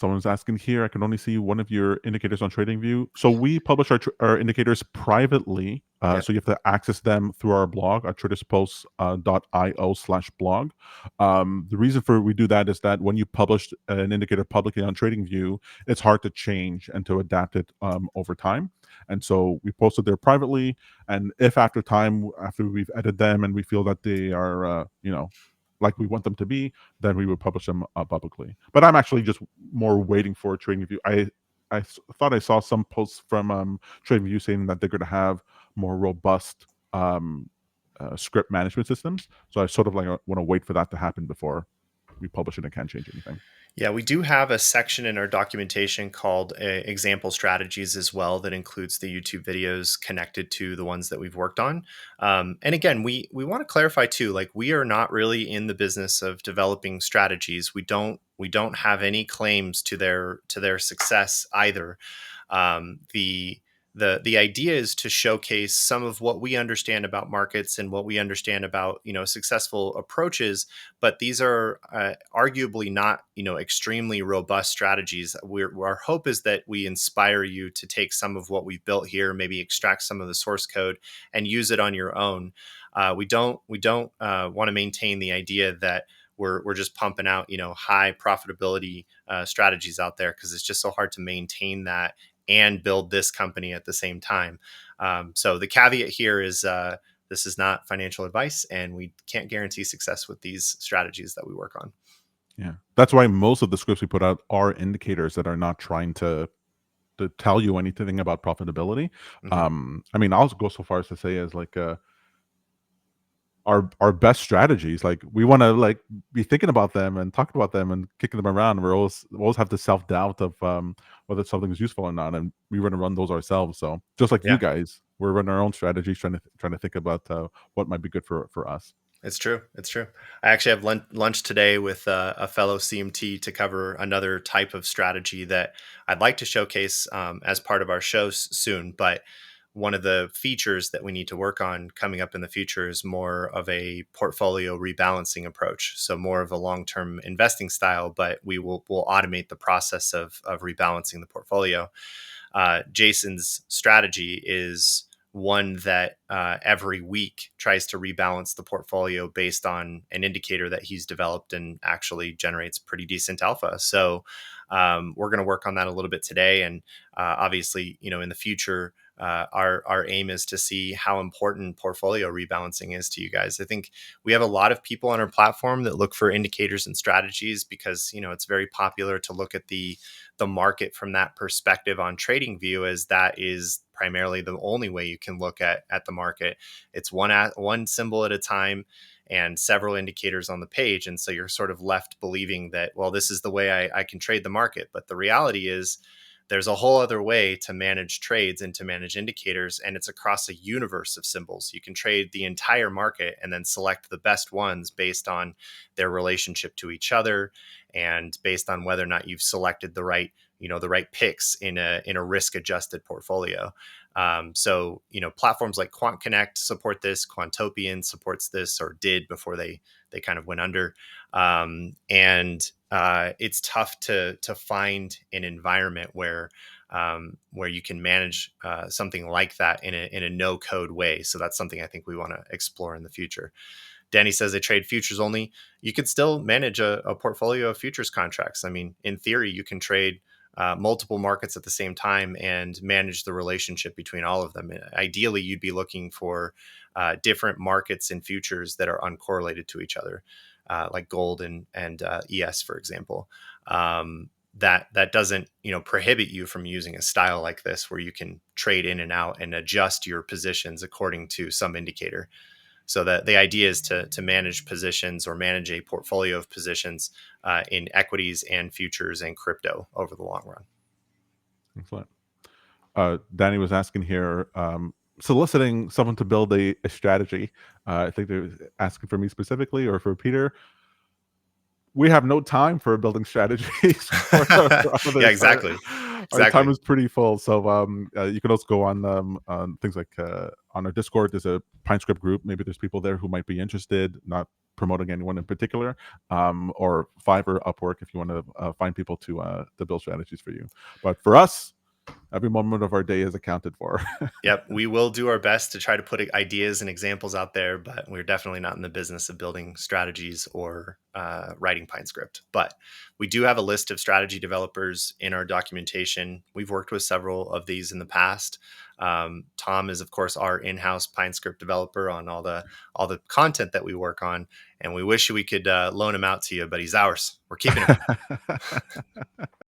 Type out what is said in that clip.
Someone's asking here, I can only see one of your indicators on TradingView. So we publish our indicators privately. Yep. So you have to access them through our blog at TradersPost.io/blog. The reason for we do that is that when you publish an indicator publicly on TradingView, it's hard to change and to adapt it over time. And so we post it there privately. And if after we've edited them and we feel that they are, like we want them to be, then we would publish them publicly. But I'm actually just more waiting for TradingView. I thought I saw some posts from TradingView saying that they're going to have more robust script management systems. So I sort of like want to wait for that to happen before we publish it and can't change anything. Yeah, we do have a section in our documentation called example strategies as well that includes the YouTube videos connected to the ones that we've worked on. And again, we want to clarify too, like we are not really in the business of developing strategies. We don't have any claims to their success either. The idea is to showcase some of what we understand about markets and what we understand about successful approaches, but these are arguably not extremely robust strategies. Our hope is that we inspire you to take some of what we've built here, maybe extract some of the source code and use it on your own. We don't want to maintain the idea that we're just pumping out high profitability strategies out there, because it's just so hard to maintain that and build this company at the same time. So the caveat here is this is not financial advice, and we can't guarantee success with these strategies that we work on. Yeah, that's why most of the scripts we put out are indicators that are not trying to tell you anything about profitability. Mm-hmm. I mean, I'll go so far as to say as like our best strategies, like we want to like be thinking about them and talking about them and kicking them around. We always have the self-doubt of whether something is useful or not, and we want to run those ourselves. So just like you Yeah. guys, we're running our own strategies, trying to think about what might be good for us. It's true. It's true. I actually have lunch today with a fellow CMT to cover another type of strategy that I'd like to showcase as part of our show soon. But one of the features that we need to work on coming up in the future is more of a portfolio rebalancing approach. So more of a long-term investing style, but we'll automate the process of rebalancing the portfolio. Jason's strategy is one that every week tries to rebalance the portfolio based on an indicator that he's developed and actually generates pretty decent alpha. So we're going to work on that a little bit today. And obviously, in the future, our aim is to see how important portfolio rebalancing is to you guys. I think we have a lot of people on our platform that look for indicators and strategies because, it's very popular to look at the market from that perspective on TradingView, as that is primarily the only way you can look at the market. It's one symbol at a time and several indicators on the page. And so you're sort of left believing that, well, this is the way I can trade the market. But the reality is there's a whole other way to manage trades and to manage indicators, and it's across a universe of symbols. You can trade the entire market and then select the best ones based on their relationship to each other and based on whether or not you've selected the right picks in a risk adjusted portfolio. So platforms like Quant Connect support this. Quantopian supports this, or did before they kind of went under. And it's tough to find an environment where you can manage something like that in a no code way. So that's something I think we want to explore in the future. Danny says they trade futures only. You could still manage a portfolio of futures contracts. I mean, in theory, you can trade multiple markets at the same time and manage the relationship between all of them. Ideally, you'd be looking for different markets in futures that are uncorrelated to each other, like gold and ES, for example. That doesn't prohibit you from using a style like this where you can trade in and out and adjust your positions according to some indicator. So that the idea is to manage positions or manage a portfolio of positions in equities and futures and crypto over the long run. Excellent. Danny was asking here, soliciting someone to build a strategy. I think they're asking for me specifically or for Peter. We have no time for building strategies. For Yeah, others. exactly. Our time Exactly. is pretty full. So you can also go on things like on our Discord. There's a PineScript group. Maybe there's people there who might be interested. Not promoting anyone in particular, or Fiverr, Upwork, if you want to find people to build strategies for you. But for us, every moment of our day is accounted for. Yep, we will do our best to try to put ideas and examples out there, but we're definitely not in the business of building strategies or writing Pine script. But we do have a list of strategy developers in our documentation. We've worked with several of these in the past. Tom is, of course, our in-house Pine script developer on all the content that we work on, and we wish we could loan him out to you, but he's ours. We're keeping him.